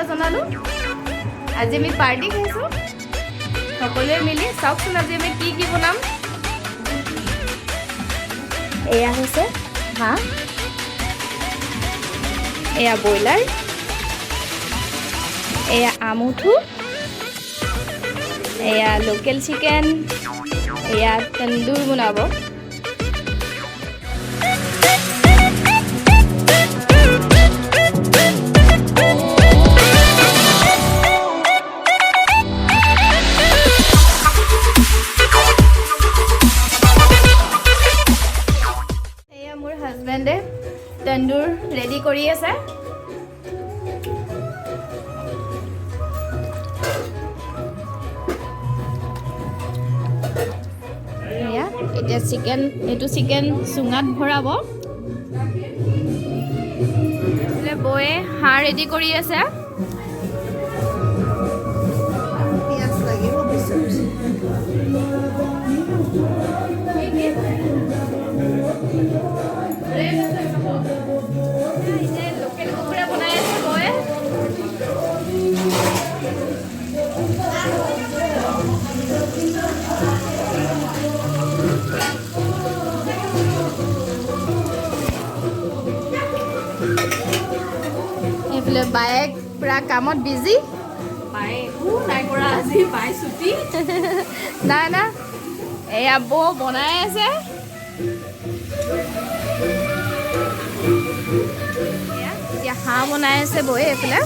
জনালোঁ। আজি আমি পাৰ্টি খাইছোঁ সকলোৱে মিলি। চাওকচোন আজি আমি কি বনাম। এয়া হৈছে হাঁহ, এয়া ব্ৰইলাৰ, এয়া আমুঠু, এয়া লোকেল চিকেন, এয়া তন্দুৰ বনাব। এয়া মোৰ হাজবেণ্ডে তন্দুৰ ৰেডি কৰি আছে। এতিয়া এইটো চিকেন চুঙাত ভৰাব। বৌয়ে হাঁহ ৰেডি কৰি আছে। লোকেল কুকুৰা বনাই আছে বৌয়ে। এইফালে বায়েক পুৰা কামত বিজি। নাই না এয়া বৌ বনাই আছে। এতিয়া হাঁহ বনাই আছে বৌয়ে এইফালে।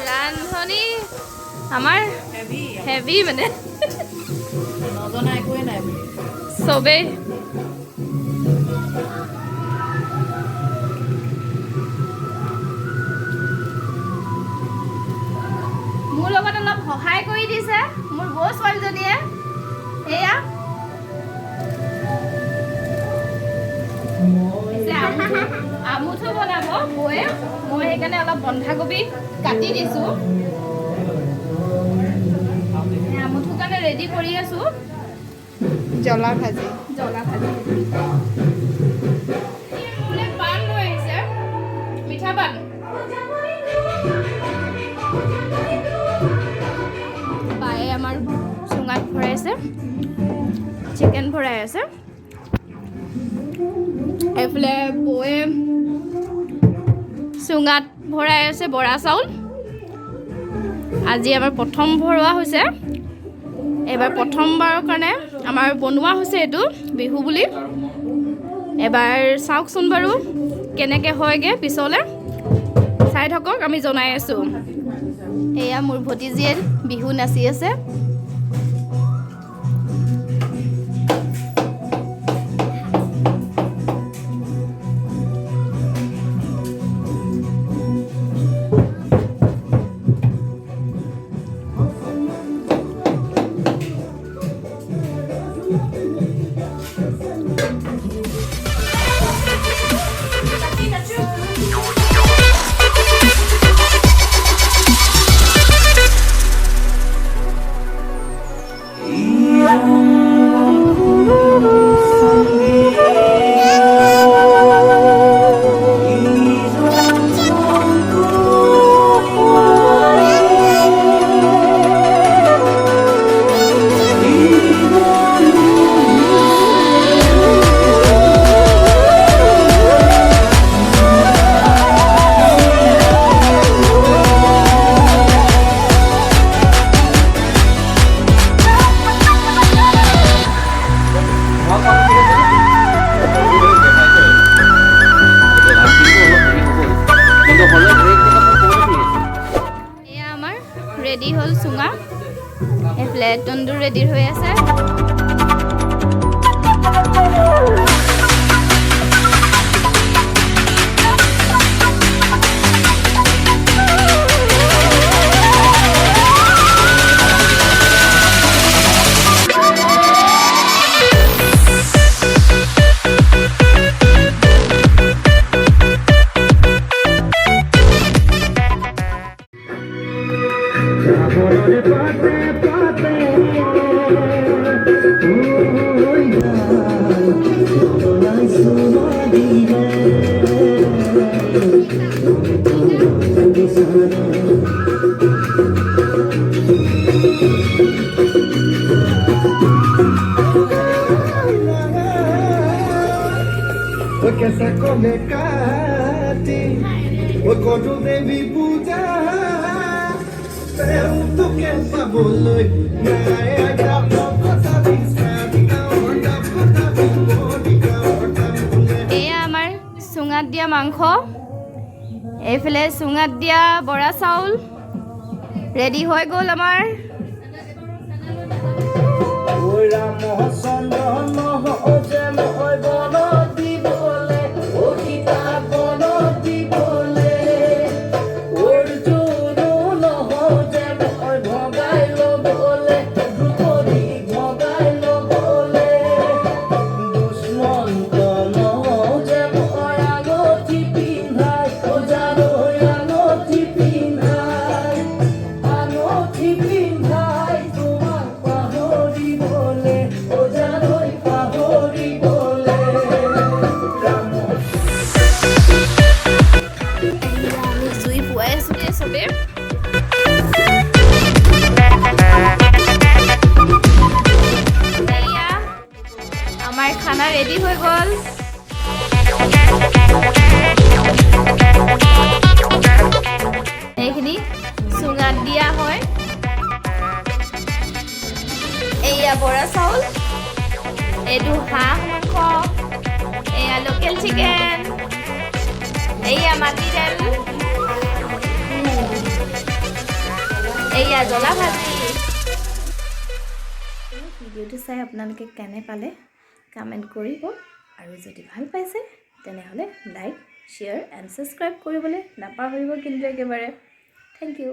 ৰান্ধনি আমাৰ হেভি মানে চবেই। মোৰ লগত অলপ সহায় কৰি দিছে মোৰ বৌ ছোৱালীজনীয়ে। এয়া আমুঠু বনাব বৌয়ে। মই সেইকাৰণে অলপ বন্ধাকবি কাটি দিছোঁ। আমুঠুৰ কাৰণে ৰেডি কৰি আছোঁ। জ্বলা ভাজি পাণ লৈ আহিছে, মিঠা পাণ। বায়ে আমাৰ চুঙাত ভৰাইছে, চিকেন ভৰাই আছে। এইফালে বৌয়ে চুঙাত ভৰাই আছে বৰা চাউল। আজি আমাৰ প্ৰথম ভৰোৱা হৈছে। এবাৰ প্ৰথমবাৰৰ কাৰণে আমাৰ বনোৱা হৈছে এইটো বিহু বুলি। এবাৰ চাওকচোন বাৰু কেনেকৈ হয়গৈ পিছলৈ। চাই থাকক, আমি জনাই আছোঁ। এয়া মোৰ ভতিজীয়ে বিহু নাচি আছে। ৰেডি হ'ল চুঙা। এইফালে তন্দুৰ ৰেডি হৈ আছে। कैसे कोने काटी वो कोटू देवी पूजा तेरे तो कैसा बोलो मैं आजा पता दिखा होंडा पता दिखा এয়া আমাৰ চুঙাত দিয়া মাংস এইফালে চুঙাত দিয়া বৰা চাউল ৰেডি হৈ গ'ল আমাৰ ওরা মহসন্দন ওজে মই বনতি বলে ও কিতা বনতি বলে ওর জোনো নহজে মই ভগাইলো বলে দুপরি ভগাইলো বলে দুশ্মন্ত নহজে মই আগতি পিন্ধাই ও জানো আগতি পিন্ধাই তোমার পাহরি বলে ও জানোই পাহরি বলে আমি জুই পুৱাই আছোঁ দেই চবেই এয়া আমাৰ খানা ৰেডি হৈ গ'ল এইখিনি চুঙাত দিয়া হয় এয়া বৰা চাউল এইটো হাঁহ মাংস এয়া লোকেল চিকেন এয়া মাটি দাইল এয়া জ্বলা ভাজি ভিডিঅ'টো চাই আপোনালোকে কেনে পালে কমেণ্ট কৰিব আৰু যদি ভাল পাইছে তেনেহ'লে লাইক শ্বেয়াৰ এণ্ড ছাবস্ক্ৰাইব কৰিবলৈ নাপাহৰিব কিন্তু একেবাৰে থেংক ইউ